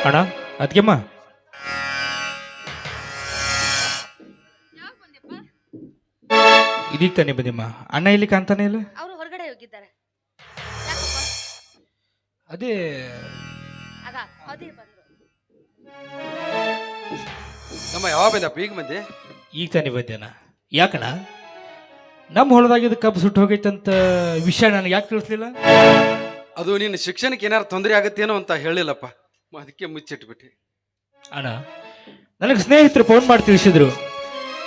ಅಣ್ಣ ಅದಕ್ಕೆಮ್ಮ ಇದೀಗ ತಾನೇ ಬಂದಿಮ್ಮ. ಅಣ್ಣ ಇಲ್ಲಿ ಕಾಣ್ತಾನೆ ಇಲ್ಲ. ಅವರು ಹೊರಗಡೆ ಹೋಗಿದ್ದಾರೆ. ಅದೇ ಅದೇ ಬಂದ್ರು. ನಮ್ಮ ಯಾವಾಗ ಬಂದಪ್ಪ? ಈಗ ಬಂದೆ. ಈಗ ತಾನೇ ಬಂದೇನ. ಯಾಕಣ್ಣ ನಮ್ಮ ಹೊಲದಾಗಿದ್ದ ಕಬ್ಬು ಸುಟ್ಟು ಹೋಗೈತಂತ ವಿಷಯ ನನಗೆ ಯಾಕೆ ತಿಳಿಸ್ಲಿಲ್ಲ? ಅದು ನಿನ್ನ ಶಿಕ್ಷಣಕ್ಕೆ ಏನಾರು ತೊಂದರೆ ಆಗತ್ತೇನೋ ಅಂತ ಹೇಳಿಲ್ಲಪ್ಪ, ಅದಕ್ಕೆ ಮುಚ್ಚಿಟ್ಬಿಟ್ಟೆ. ಅಣ್ಣ ನನಗೆ ಸ್ನೇಹಿತರು ಫೋನ್ ಮಾಡಿ ತಿಳಿಸಿದ್ರು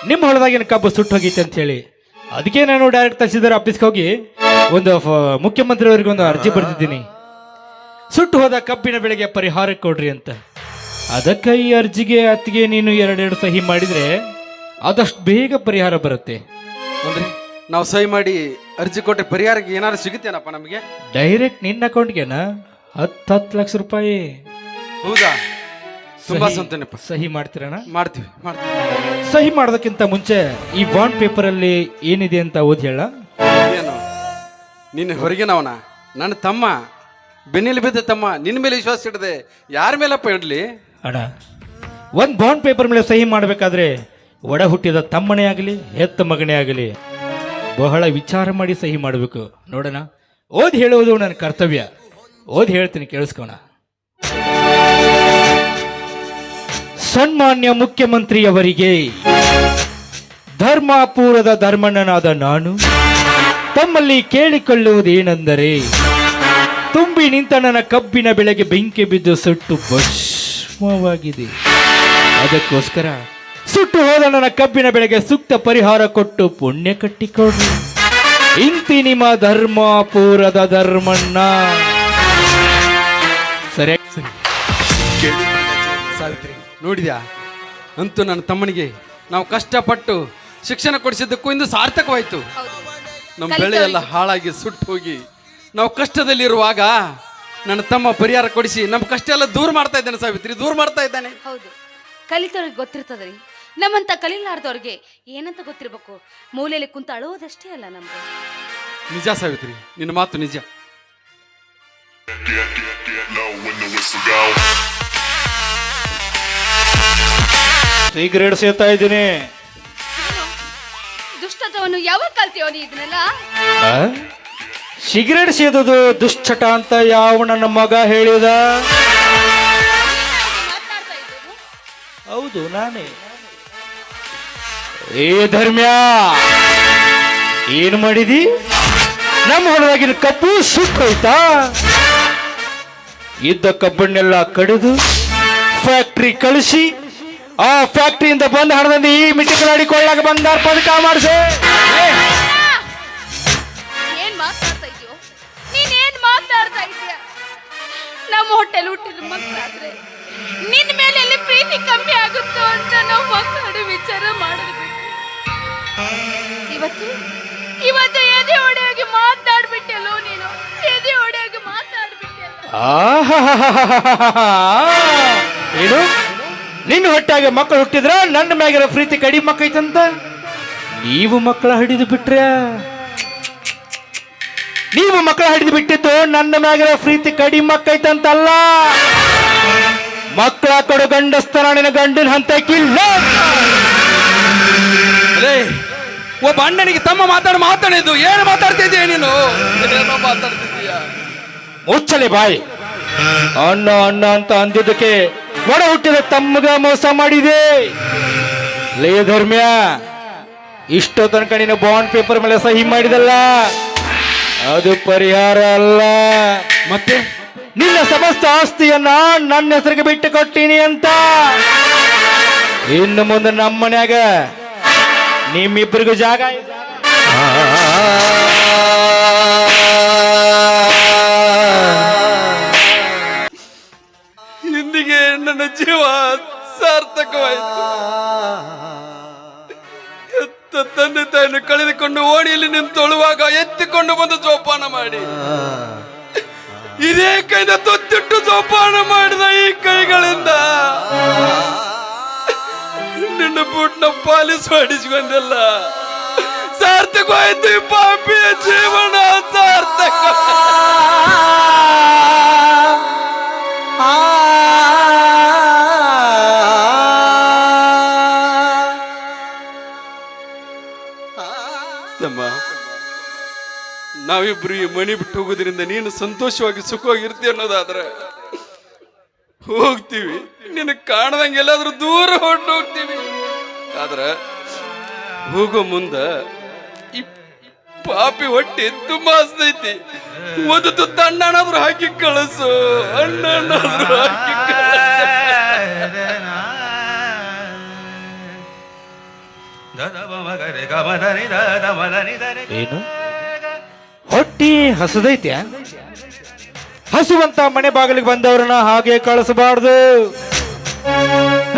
ನಿಮ್ಮ ಹೊಲದಾಗಿನ ಕಬ್ಬು ಸುಟ್ಟು ಹೋಗೈತೆ ಅಂತ ಹೇಳಿ. ಅದಕ್ಕೆ ನಾನು ಡೈರೆಕ್ಟ್ ತಹಸೀಲ್ದಾರ್ ಆಫೀಸ್ಗೆ ಹೋಗಿ ಒಂದು ಮುಖ್ಯಮಂತ್ರಿಯವರಿಗೆ ಒಂದು ಅರ್ಜಿ ಬರೆದಿದ್ದೀನಿ, ಸುಟ್ಟು ಹೋದ ಕಬ್ಬಿನ ಬೆಳೆಗೆ ಪರಿಹಾರ ಕೊಡ್ರಿ ಅಂತ. ಅದಕ್ಕೆ ಈ ಅರ್ಜಿಗೆ ಅತ್ತಿಗೆ ನೀನು ಎರಡೆರಡು ಸಹಿ ಮಾಡಿದರೆ ಆದಷ್ಟು ಬೇಗ ಪರಿಹಾರ ಬರುತ್ತೆ. ಅಂದ್ರೆ ನಾವು ಸಹಿ ಮಾಡಿ ಅರ್ಜಿ ಕೊಟ್ಟರೆ ಪರಿಹಾರಕ್ಕೆ ಏನಾದ್ರು ಸಿಗುತ್ತೇನಪ್ಪ ನಮಗೆ? ಡೈರೆಕ್ಟ್ ನಿನ್ನ ಅಕೌಂಟ್ಗೆನ 10 ಲಕ್ಷ ರೂಪಾಯಿ. ಹೌದಾ? ತುಂಬಾ ಸಂತೋಷಪ್ಪ. ಸಹಿ ಮಾಡ್ತೀರಣ್ಣ? ಮಾಡ್ತೀವಿ. ಸಹಿ ಮಾಡೋದಕ್ಕಿಂತ ಮುಂಚೆ ಈ ಬಾಂಡ್ ಪೇಪರಲ್ಲಿ ಏನಿದೆ ಅಂತ ಓದಿ ಹೇಳ. ಏನು ನಿನ್ನ ಹೊರಗಿನವನ, ನನ್ನ ತಮ್ಮ, ಬೆನ್ನೆಲ್ಲಿ ಬಿದ್ದ ತಮ್ಮ, ನಿನ್ನ ಮೇಲೆ ವಿಶ್ವಾಸ ಇಡದೆ ಯಾರ ಮೇಲಪ್ಪ ಇಡ್ಲಿ? ಅಣ್ಣ ಒಂದು ಬಾಂಡ್ ಪೇಪರ್ ಮೇಲೆ ಸಹಿ ಮಾಡಬೇಕಾದ್ರೆ ಒಡ ಹುಟ್ಟಿದ ತಮ್ಮನೇ ಆಗಲಿ ಹೆತ್ತ ಮಗನೇ ಆಗಲಿ ಬಹಳ ವಿಚಾರ ಮಾಡಿ ಸಹಿ ಮಾಡಬೇಕು. ನೋಡೋಣ, ಓದಿ ಹೇಳುವುದು ನನ್ನ ಕರ್ತವ್ಯ. ಓದಿ ಹೇಳ್ತೀನಿ, ಕೇಳಿಸ್ಕೋಣ. ಸನ್ಮಾನ್ಯ ಮುಖ್ಯಮಂತ್ರಿಯವರಿಗೆ, ಧರ್ಮಾಪೂರದ ಧರ್ಮಣ್ಣನಾದ ನಾನು ತಮ್ಮಲ್ಲಿ ಕೇಳಿಕೊಳ್ಳುವುದೇನೆಂದರೆ, ತುಂಬಿ ನಿಂತ ನನ್ನ ಕಬ್ಬಿನ ಬೆಳೆಗೆ ಬೆಂಕಿ ಬಿದ್ದು ಸುಟ್ಟು ಭಸ್ಮವಾಗಿದೆ. ಅದಕ್ಕೋಸ್ಕರ ಸುಟ್ಟು ಹೋದ ನನ್ನ ಕಬ್ಬಿನ ಬೆಳೆಗೆ ಸೂಕ್ತ ಪರಿಹಾರ ಕೊಟ್ಟು ಪುಣ್ಯ ಕಟ್ಟಿಕೊಡ್ರಿ. ಇಂತಿ ನಿಮ್ಮ ಧರ್ಮಾಪೂರದ ಧರ್ಮಣ್ಣ. ಸರಿ ಸಾವಿತ್ರಿ, ನೋಡಿದ್ಯಾ? ಅಂತೂ ನನ್ನ ತಮ್ಮನಿಗೆ ನಾವು ಕಷ್ಟಪಟ್ಟು ಶಿಕ್ಷಣ ಕೊಡಿಸಿದ್ದಕ್ಕೂ ಇಂದು ಸಾರ್ಥಕವಾಯಿತು. ನಮ್ಮ ಬೆಳೆ ಎಲ್ಲ ಹಾಳಾಗಿ ಸುಟ್ಟು ಹೋಗಿ ನಾವು ಕಷ್ಟದಲ್ಲಿರುವಾಗ ನನ್ನ ತಮ್ಮ ಪರಿಹಾರ ಕೊಡಿಸಿ ನಮ್ಮ ಕಷ್ಟ ಎಲ್ಲ ದೂರ ಮಾಡ್ತಾ ಇದ್ದಾನೆ ಸಾವಿತ್ರಿ, ದೂರ ಮಾಡ್ತಾ ಇದ್ದಾನೆ. ಹೌದು, ಕಲಿತವ್ರಿಗೆ ಗೊತ್ತಿರ್ತದ್ರಿ. ನಮ್ಮಂತ ಕಲಿಲಾರ್ದವ್ರಿಗೆ ಏನಂತ ಗೊತ್ತಿರ್ಬೇಕು? ಮೂಲೆಯಲ್ಲಿ ಕುಂತ ಅಳುವುದಷ್ಟೇ ಅಲ್ಲ ನಮ್ಗೆ. ನಿಜ ಸಾವಿತ್ರಿ, ನಿನ್ನ ಮಾತು ನಿಜ. ಸಿಗರೇಟ್ ಸೇತಾ ಇದ್ದೀನಿ. ದುಷ್ಟತವನ್ನು ಯಾವಾಗ ಕಲ್ತೀವೋ ನೀ ಇದನ್ನೆಲ್ಲ? ಸಿಗರೇಟ್ ಸೇದೋದು ದುಶ್ಚಟ ಅಂತ ಯಾವ ನನ್ನ ಮಗ ಹೇಳಿದ? ಹೌದು, ನಾನೇ. ಏ ಧರ್ಮ್ಯ, ಏನು ಮಾಡಿದಿ? ನಮ್ಮ ಹೊಲದಾಗಿನ ಕಬ್ಬು ಸುಟ್ಟೋಯ್ತಾ? ಇದ್ದ ಕಬ್ಬನ್ನೆಲ್ಲ ಕಡಿದು ಫ್ಯಾಕ್ಟ್ರಿ ಕಳಿಸಿ ಆ ಫ್ಯಾಕ್ಟ್ರಿಯಿಂದ ಬಂದ ಹಣದಲ್ಲಿ ಈ ಮಿಟ್ಟಿಕಲಾಡಿ ಕೊಳ್ಳಾಗ ಬಂಗಾರ ಪದಕ ಮಾಡಿಸೆ. ಏನ್ ಮಾತಾಡ್ತಾ ಇದೀಯೋ? ನೀನೇನ್ ಮಾತಾಡ್ತಾ ಇದೀಯ? ನಮ್ಮ ಹೊಟ್ಟೆಲ್ ಹುಟ್ಟಿದ ಮಕ್ಕಳಾದ್ರೆ ನಿನ್ನ ಮೇಲೆ ಎಲ್ಲಿ ಪ್ರೀತಿ ಕಮ್ಮಿ ಆಗುತ್ತೋ ಅಂತ ನಾವು ಮಕ್ಕಳು ವಿಚಾರ ಮಾಡಿದ್ವಿ. ಇವತ್ತು ಎದೆ ಹೊಡೆಯಾಗಿ ಮಾತಾಡ್ಬಿಟ್ಟೆಲ್ಲೋ ನೀನು. ಎದೆ ಹೊಡೆಯಾಗಿ ಮಾತಾಡ್ಬಿಟ್ಟೆಲ್ಲ. ಏನು ನಿನ್ನ ಹೊಟ್ಟಾಗೆ ಮಕ್ಕಳು ಹುಟ್ಟಿದ್ರ ನನ್ನ ಮ್ಯಾಗಿರೋ ಪ್ರೀತಿ ಕಡಿಮೆ ಮಕ್ಕೈತಂತ ನೀವು ಮಕ್ಕಳ ಹಿಡಿದು ಬಿಟ್ರ? ನೀವು ಮಕ್ಕಳ ಹಿಡಿದು ಬಿಟ್ಟಿದ್ದು ನನ್ನ ಮ್ಯಾಗಿರೋ ಪ್ರೀತಿ ಕಡಿಮೆ ಮಕ್ಕೈತಂತಲ್ಲ, ಮಕ್ಕಳ ಕೊಡು ಗಂಡಸ್ತನ ನಿನ್ನ ಗಂಡನ ಹಂತಕ್ಕಿಲ್ಲ. ಒಬ್ಬ ಅಣ್ಣನಿಗೆ ತಮ್ಮ ಮಾತಾಡಿದ್ದು ಏನು ಮಾತಾಡ್ತಿದ್ದೀಯ ನೀನು? ಏನೋ ಮಾತಾಡ್ತಿದ್ದೀಯ? ಮುಚ್ಚಲೆ ಬಾಯಿ. ಅಣ್ಣ ಅಣ್ಣ ಅಂತ ಅಂದಿದ್ದಕ್ಕೆ ಒಡ ಹುಟ್ಟಿದ ತಮ್ಮಗ ಮೋಸ ಮಾಡಿದೆ. ಲೇ ಧರ್ಮ್ಯ, ಇಷ್ಟೋ ತನಕ ನೀನು ಬಾಂಡ್ ಪೇಪರ್ ಮೇಲೆ ಸಹಿ ಮಾಡಿದಲ್ಲ, ಅದು ಪರಿಹಾರ ಅಲ್ಲ. ಮತ್ತೆ ನಿನ್ನ ಸಮಸ್ತ ಆಸ್ತಿಯನ್ನ ನನ್ನ ಹೆಸರಿಗೆ ಬಿಟ್ಟು ಕೊಟ್ಟೀನಿ ಅಂತ. ಇನ್ನು ಮುಂದೆ ನಮ್ಮ ಮನ್ಯಾಗ ನಿಮ್ಮಿಬ್ಬರಿಗೂ ಜಾಗ ಇದೆ. ಇಂದಿಗೆ ನನ್ನ ಜೀವ ಸಾರ್ಥಕವಾಯಿತು. ಎತ್ತ ತಂದೆ ತಾಯಿಯನ್ನು ಕಳೆದುಕೊಂಡು ಓಣಿಯಲ್ಲಿ ನಿಂತೊಳುವಾಗ ಎತ್ತಿಕೊಂಡು ಬಂದು ಜೋಪಾನ ಮಾಡಿ ಇದೇ ಕೈದ ತೊತ್ತಿಟ್ಟು ಜೋಪಾನ ಮಾಡಿದ ಈ ಕೈಗಳಿಂದ ನಿನ್ನ ಬುಟ್ನ ಪಾಲಿಸಿ ಮಾಡಿಸ್ಕೊಂಡೆಲ್ಲ ಸಾರ್ಥಕವಾಯಿತು. ಈ ಪಾಪಿಯ ಜೀವನ ಸಾರ್ಥಕ. 啊。ನಾವಿಬ್ರು ಈ ಮನೆ ಬಿಟ್ಟು ಹೋಗೋದ್ರಿಂದ ನೀನು ಸಂತೋಷವಾಗಿ ಸುಖವಾಗಿರ್ತೀಯ ಅನ್ನೋದಾದ್ರೆ ಹೋಗ್ತೀವಿ. ನಿನ್ನ ಕಾಣದಂಗೆ ಎಲ್ಲಾದ್ರೂ ದೂರ ಹೊರಟು ಹೋಗ್ತೀವಿ. ಆದ್ರೆ ಹೋಗೋ ಮುಂದ ಈ ಪಾಪಿ ಹೊಟ್ಟೆ ತುಂಬಾ ಹಸ್ದೈತಿ. ಒಂದು ತುತ್ತ ಅಣ್ಣನಾದ್ರೂ ಹಾಕಿ ಕಳಿಸು, ಅಣ್ಣನಾದ್ರೂ ಹಾಕಿ ಏನು ಹೊಟ್ಟಿ ಹಸದೈತ್ಯ? ಹಸುವಂತ ಮನೆ ಬಾಗಿಲಿಗೆ ಬಂದವ್ರನ್ನ ಹಾಗೆ ಕಳಿಸಬಾರ್ದು.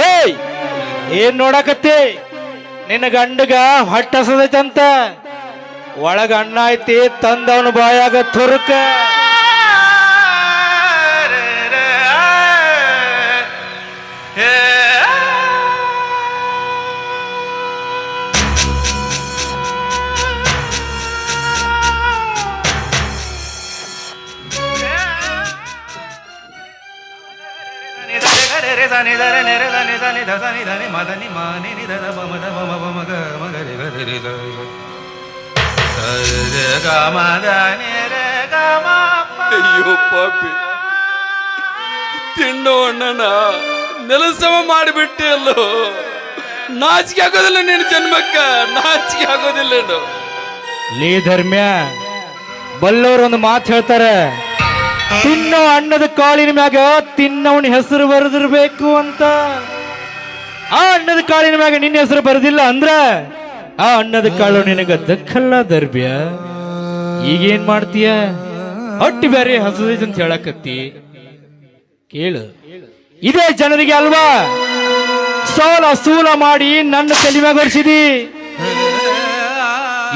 ಹೇಯ್, ಏನ್ ನೋಡಕತ್ತಿ? ನಿನ್ನ ಗಂಡಗ ಹೊಟ್ಟೆ ಹಸದೈತಂತ ಒಳಗ ಅಣ್ಣ ಐತಿ, ತಂದವನು ಬಾಯಾಗ ತುರುಕ. ಅಯ್ಯೋ ಪಾಪಿ, ತಿನ್ನೋ ಅಣ್ಣನ ನೆಲಸಮ ಮಾಡಿಬಿಟ್ಟೆ ಅಲ್ಲೋ. ನಾಚಿಕೆ ಆಗೋದಿಲ್ಲ ನಿನ್ನ ಜನ್ಮಕ್ಕ, ನಾಚಿಕೆ ಆಗೋದಿಲ್ಲ. ಲೇ ಧರ್ಮ್ಯ, ಬಲ್ಲವರು ಒಂದು ಮಾತು ಹೇಳ್ತಾರೆ, ತಿನ್ನೋ ಅನ್ನದ ಕಾಳಿನ ಮ್ಯಾಗ ತಿನ್ನವನ ಹೆಸರು ಬರೆದಿರ್ಬೇಕು ಅಂತ. ಆ ಅನ್ನದ ಕಾಳಿನ ಮ್ಯಾಗ ನಿನ್ನ ಹೆಸರು ಬರೆದಿಲ್ಲ ಅಂದ್ರ ಆ ಅನ್ನದ ಕಾಳು ನಿನಗ ದಕ್ಕಲ್ಲ ಧರ್ಮ್ಯ. ಈಗೇನ್ ಮಾಡ್ತೀಯ? ಹೊಟ್ಟಿ ಬೇರೆ ಹಸದೈತೆ ಅಂತ ಹೇಳಕತ್ತಿ. ಕೇಳು, ಇದೇ ಜನರಿಗೆ ಅಲ್ವಾ ಸಾಲ ಸೂಲ ಮಾಡಿ ನನ್ನ ತಲೆ ಮ್ಯಾಗ ಹೊರಿಸಿದಿ.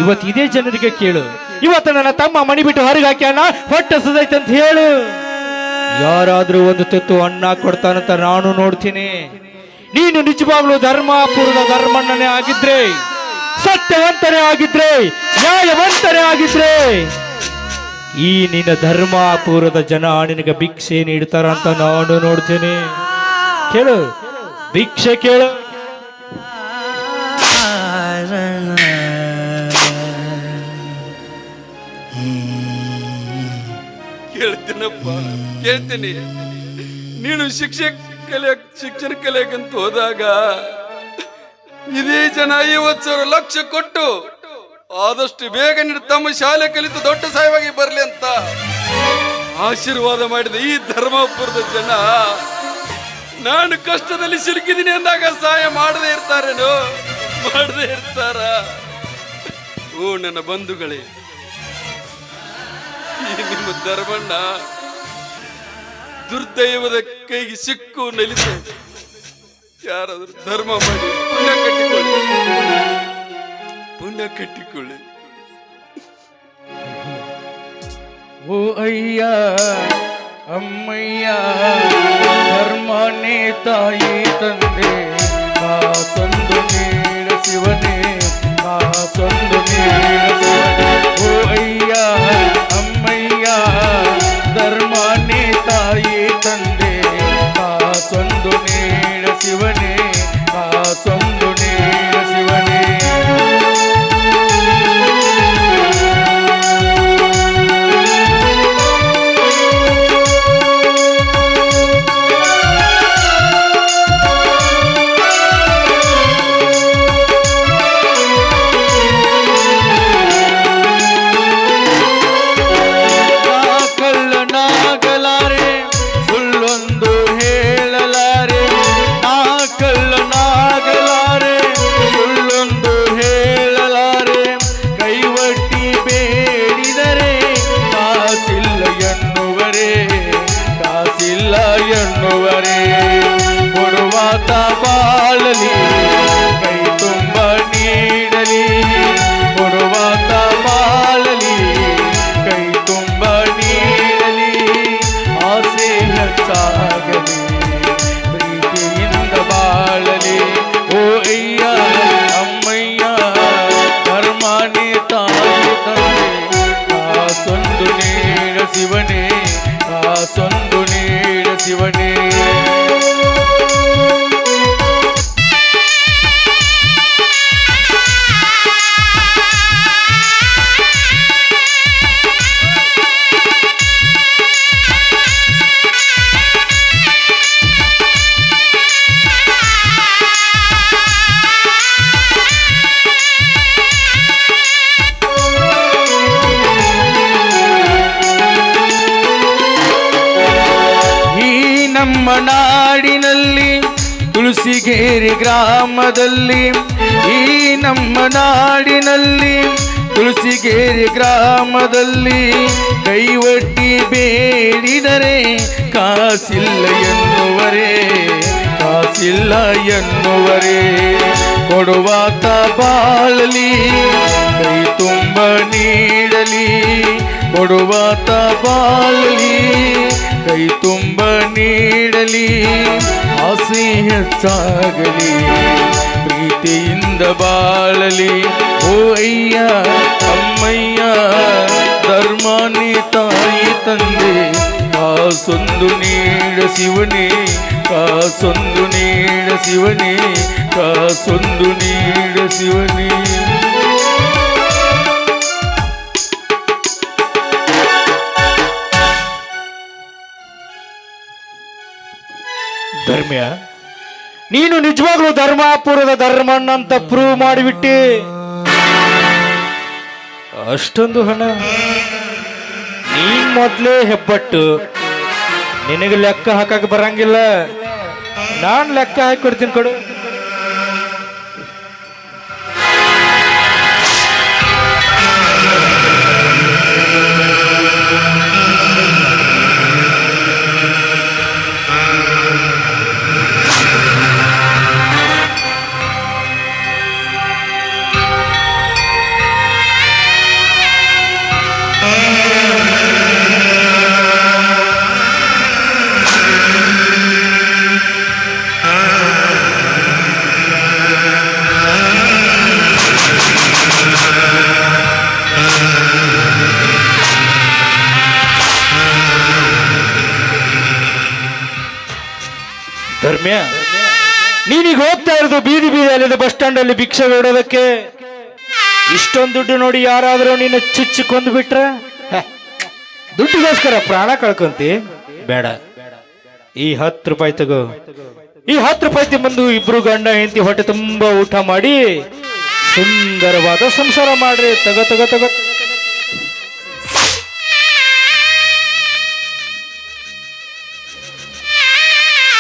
ಇವತ್ತು ಇದೇ ಜನರಿಗೆ ಕೇಳು, ಇವತ್ತು ನನ್ನ ತಮ್ಮ ಮಣಿ ಬಿಟ್ಟು ಹೊರಗೆ ಹಾಕ್ಯಾನ, ಹೊಟ್ಟೆ ಹಸದೈತೆ ಅಂತ ಹೇಳು. ಯಾರಾದ್ರೂ ಒಂದು ತುತ್ತು ಅನ್ನ ಕೊಡ್ತಾನಂತ ನಾನು ನೋಡ್ತೀನಿ. ನೀನು ನಿಜವಾಗ್ಲೂ ಧರ್ಮಾಪುರದ ಧರ್ಮಣ್ಣನೇ ಆಗಿದ್ರೆ, ಸತ್ಯವಂತನೇ ಆಗಿದ್ರೆ, ನ್ಯಾಯವಂತನೇ ಆಗಿದ್ರೆ ಈ ನಿನ್ನ ಧರ್ಮಾಪುರದ ಜನ ನಿನಗೆ ಭಿಕ್ಷೆ ನೀಡ್ತಾರ ಅಂತ ನಾನು ನೋಡ್ತೇನೆ. ಕೇಳು, ಭಿಕ್ಷೆ ಕೇಳು. ಕೇಳ್ತೀನಪ್ಪ, ಕೇಳ್ತೀನಿ. ನೀನು ಶಿಕ್ಷಣ ಕಲಿಯಕಂತ ಹೋದಾಗ ಇದೇ ಜನ 50,000 ಲಕ್ಷ ಕೊಟ್ಟು ಆದಷ್ಟು ಬೇಗ ನೀನು ತಮ್ಮ ಶಾಲೆ ಕಲಿತು ದೊಡ್ಡ ಸಾಯವಾಗಿ ಬರಲಿ ಅಂತ ಆಶೀರ್ವಾದ ಮಾಡಿದ ಈ ಧರ್ಮಪುರದ ಜನ ನಾನು ಕಷ್ಟದಲ್ಲಿ ಸಿಲುಕಿದ್ದೀನಿ ಅಂದಾಗ ಸಹಾಯ ಮಾಡದೇ ಇರ್ತಾರೇನೋ? ಮಾಡದೇ ಇರ್ತಾರ? ಓ ನನ್ನ ಬಂಧುಗಳೇ, ಈ ನಿಮ್ಮ ಧರ್ಮಣ್ಣ ದುರ್ದೈವದ ಕೈಗೆ ಸಿಕ್ಕು ನಲಿತ. ಯಾರಾದ್ರೂ ಧರ್ಮ ಮಾಡಿ ಪುಣ್ಯ ಕಟ್ಟಿಕೊಳ್ಳಿ, ಪುಣ್ಯ ಕಟ್ಟಿಕೊಳ್ಳಿ. ಓ ಅಯ್ಯ ಅಮ್ಮಯ್ಯ ಧರ್ಮನೇ ತಾಯಿ ತಂದೆ, ಕಾಸೊಂದು ನೀಡ ಶಿವನೇ, ಕಾಸೊಂದು ನೀಡ ಶಿವನೇ. ಓ ಅಯ್ಯ ಅಮ್ಮಯ್ಯ ಧರ್ಮನೇ ತಾಯಿ ತಂದೆ, ಕಾಸೊಂದು ನೀಡ ಶಿವನೇ, ಕಾಸೊಂದು ನೀಡ ಶಿವನೇ. ನಾಡಿನಲ್ಲಿ ತುಳಸಿಗೇರಿ ಗ್ರಾಮದಲ್ಲಿ, ಈ ನಮ್ಮ ನಾಡಿನಲ್ಲಿ ತುಳಸಿಗೇರಿ ಗ್ರಾಮದಲ್ಲಿ ಕೈವಟ್ಟಿ ಬೇಡಿದರೆ ಕಾಸಿಲ್ಲ ಎನ್ನುವರೇ, ಕಾಸಿಲ್ಲ ಎನ್ನುವರೇ. ಕೊಡುವಾತ ಬಾಳಲಿ ಕೈ ತುಂಬ ನೀಡಲಿ, ಕೊಡುವಾತ ಬಾಳಲಿ ಕೈ ತುಂಬ ನೀಡಲಿ. ಆಸೆ ಹೆಚ್ಚಾಗಲಿ ಪ್ರೀತಿಯಿಂದ ಬಾಳಲಿ. ಓ ಅಯ್ಯ ಅಮ್ಮಯ್ಯ ಧರ್ಮಾನಿ ತಾಯಿ ತಂದೆ, ಕಾಸೊಂದು ನೀಡ ಶಿವನೇ, ಕಾಸೊಂದು ನೀಡ ಶಿವನೇ, ಕಾಸೊಂದು ನೀಡ ಶಿವನೇ. ಧರ್ಮ್ಯ, ನೀನು ನಿಜವಾಗ್ಲೂ ಧರ್ಮಾಪುರದ ಧರ್ಮಣ್ಣ ಅಂತ ಪ್ರೂವ್ ಮಾಡಿಬಿಟ್ಟಿ. ಅಷ್ಟೊಂದು ಹಣ ನೀನ್ ಮೊದ್ಲೇ ಹೆಬ್ಬಟ್ಟು, ನಿನಗೆ ಲೆಕ್ಕ ಹಾಕಕ್ ಬರಂಗಿಲ್ಲ. ನಾನ್ ಲೆಕ್ಕ ಹಾಕಿ ಕೊಡ್ತೀನಿ ಕೊಡು. ಧರ್ಮ್ಯ, ನೀನೀಗ ಹೋಗ್ತಾ ಇರೋದು ಬೀದಿ ಬೀದಿಯಲ್ಲಿ ಬಸ್ ಸ್ಟ್ಯಾಂಡ್ ಅಲ್ಲಿ ಭಿಕ್ಷೆ ಬೇಡೋದಕ್ಕೆ. ಇಷ್ಟೊಂದು ದುಡ್ಡು ನೋಡಿ ಯಾರಾದರೂ ನಿನ್ನ ಚುಚ್ಚಿ ಕೊಂದು ಬಿಟ್ರ, ದುಡ್ಡಿಗೋಸ್ಕರ ಪ್ರಾಣ ಕಳ್ಕೊಂತಿ. ಬೇಡ, ಈ 10 ರೂಪಾಯಿ ತಗೋ. ಈ 10 ರೂಪಾಯಿ ತಿಂಬಂದು ಇಬ್ರು ಗಂಡ ಹೆಂಡತಿ ಹೊಟ್ಟೆ ತುಂಬಾ ಊಟ ಮಾಡಿ ಸುಂದರವಾದ ಸಂಸಾರ ಮಾಡ್ರಿ. ತಗೋ ತಗೋ ತಗೋ.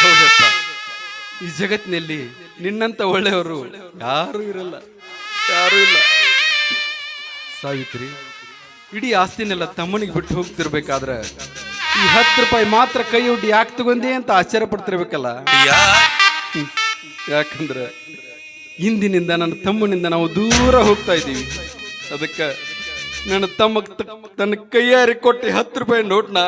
ಹೌದಪ್ಪ, ಈ ಜಗತ್ತಿನಲ್ಲಿ ನಿನ್ನಂತ ಒಳ್ಳೆಯವರು ಯಾರೂ ಇರಲ್ಲ, ಯಾರೂ ಇಲ್ಲ. ಸಾವಿತ್ರಿ, ಇಡೀ ಆಸ್ತಿನೆಲ್ಲ ತಮ್ಮನಿಗೆ ಬಿಟ್ಟು ಹೋಗ್ತಿರ್ಬೇಕಾದ್ರೆ ಈ 10 ರೂಪಾಯಿ ಮಾತ್ರ ಕೈ ಒಡ್ಡಿ ಯಾಕೆ ತಗೊಂಡೆ ಅಂತ ಆಶ್ಚರ್ಯ ಪಡ್ತಿರ್ಬೇಕಲ್ಲ. ಯಾಕಂದ್ರೆ ಇಂದಿನಿಂದ ನನ್ನ ತಮ್ಮನಿಂದ ನಾವು ದೂರ ಹೋಗ್ತಾ ಇದ್ದೀವಿ. ಅದಕ್ಕೆ ನನ್ನ ತಮ್ಮ ತನ್ನ ಕೈಯಾರಿ ಕೊಟ್ಟು 10 ರೂಪಾಯಿ ನೋಟ್ನ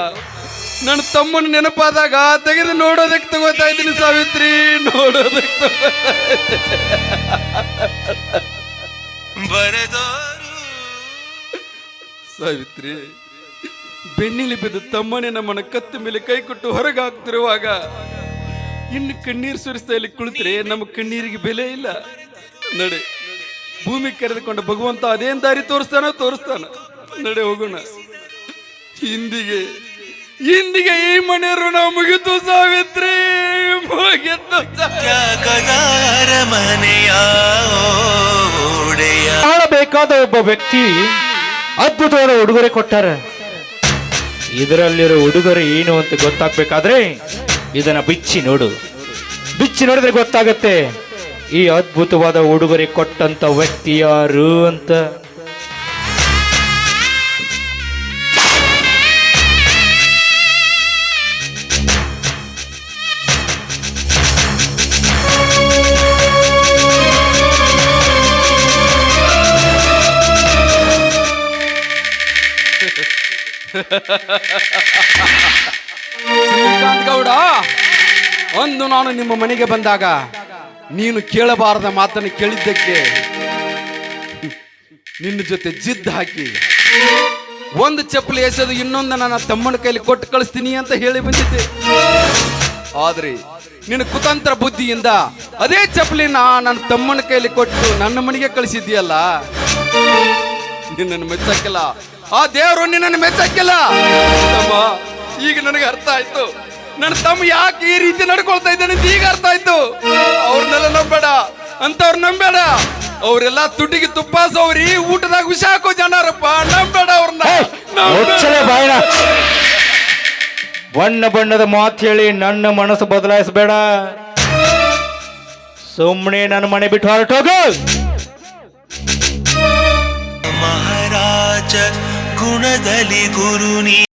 ನನ್ನ ತಮ್ಮನ ನೆನಪಾದಾಗ ತೆಗೆದು ನೋಡೋದಕ್ಕೆ ತಗೋತಾ ಇದ್ದೀನಿ ಸಾವಿತ್ರಿ, ನೋಡೋದಕ್ಕೆ ಸಾವಿತ್ರಿ. ಬೆನ್ನಿಲಿ ಬಿದ್ದು ತಮ್ಮನೇ ನಮ್ಮನ್ನ ಕತ್ತ ಮೇಲೆ ಕೈ ಕೊಟ್ಟು ಹೊರಗೆ ಹಾಕ್ತಿರುವಾಗ ಇನ್ನು ಕಣ್ಣೀರು ಸುರಿಸ್ತಾ ಇಲ್ಲಿ ಕುಳಿತರೆ ನಮ್ಮ ಕಣ್ಣೀರಿಗೆ ಬೆಲೆ ಇಲ್ಲ. ನಡೆ, ಭೂಮಿ ಕರೆದುಕೊಂಡ ಭಗವಂತ ಅದೇನ್ ದಾರಿ ತೋರಿಸ್ತಾನ. ನಡೆ ಹೋಗೋಣ. ಇಂದಿಗೆ ಈ ಮನೆ ಋಣ ಮುಗಿತು ಸಾವಿತ್ರಿ, ಮುಗಿತು. ಬೇಕಾದ ಒಬ್ಬ ವ್ಯಕ್ತಿ ಅದ್ಭುತವಾದ ಉಡುಗೊರೆ ಕೊಟ್ಟಾರ. ಇದರಲ್ಲಿರೋ ಉಡುಗೊರೆ ಏನು ಅಂತ ಗೊತ್ತಾಗ್ಬೇಕಾದ್ರೆ ಇದನ್ನ ಬಿಚ್ಚಿ ನೋಡು. ಬಿಚ್ಚಿ ನೋಡಿದ್ರೆ ಗೊತ್ತಾಗತ್ತೆ ಈ ಅದ್ಭುತವಾದ ಉಡುಗೊರೆ ಕೊಟ್ಟಂತ ವ್ಯಕ್ತಿ ಯಾರು ಅಂತ. ಶ್ರೀಕಾಂತ್ ಗೌಡ, ಒಂದು ನಾನು ನಿಮ್ಮ ಮನೆಗೆ ಬಂದಾಗ ನೀನು ಕೇಳಬಾರದ ಮಾತನ್ನು ಕೇಳಿದ್ದಕ್ಕೆ ನಿನ್ನ ಜೊತೆ ಜಿದ್ದು ಹಾಕಿ ಒಂದು ಚಪ್ಪಲಿ ಎಸೆದು ಇನ್ನೊಂದು ನನ್ನ ತಮ್ಮನ ಕೈಲಿ ಕೊಟ್ಟು ಕಳಿಸ್ತೀನಿ ಅಂತ ಹೇಳಿ ಬಂದಿದ್ದೆ. ಆದ್ರೆ ನಿನ್ನ ಕುತಂತ್ರ ಬುದ್ಧಿಯಿಂದ ಅದೇ ಚಪ್ಪಲಿನ ನನ್ನ ತಮ್ಮನ ಕೈಲಿ ಕೊಟ್ಟು ನನ್ನ ಮನೆಗೆ ಕಳಿಸಿದ್ಯಲ್ಲ, ನಿನ್ನನ್ನು ಮೆಚ್ಚಕ್ಕಿಲ್ಲ. ಆ ದೇವರು ನಿನ್ನನ್ನು ಮೆಚ್ಚಕ್ಕಿಲ್ಲ. ಈಗ ನನಗೆ ಅರ್ಥ ಆಯ್ತು, ನನ್ನ ತಮ್ಮ ಯಾಕೆ ಈ ರೀತಿ ನಡ್ಕೊಳ್ತಾ ಇದ್ದಾನೆ ಅಂತ ಈಗ ಅರ್ಥ ಆಯ್ತು. ಅವ್ರನ್ನೆಲ್ಲ ನಂಬೇಡ, ಅಂತವ್ರು ನಂಬೇಡ. ಅವರೆಲ್ಲ ತುಟಿಗೆ ತುಪ್ಪ ಸೌರಿ ಊಟದಾಗ ವಿಷ ಹಾಕೋ ಜನರಪ್ಪ. ನಂಬೇಡ ಅವ್ರನ್ನ. ಬಣ್ಣ ಬಣ್ಣದ ಮಾತು ಹೇಳಿ ನನ್ನ ಮನಸ್ಸು ಬದಲಾಯಿಸಬೇಡ. ಸುಮ್ಮನೆ ನನ್ನ ಮನೆ ಬಿಟ್ಟು ಹೊರಟೋಗು. ಮಹಾರಾಜ ಗುಣದಲ್ಲಿ ಗುರು ನೀ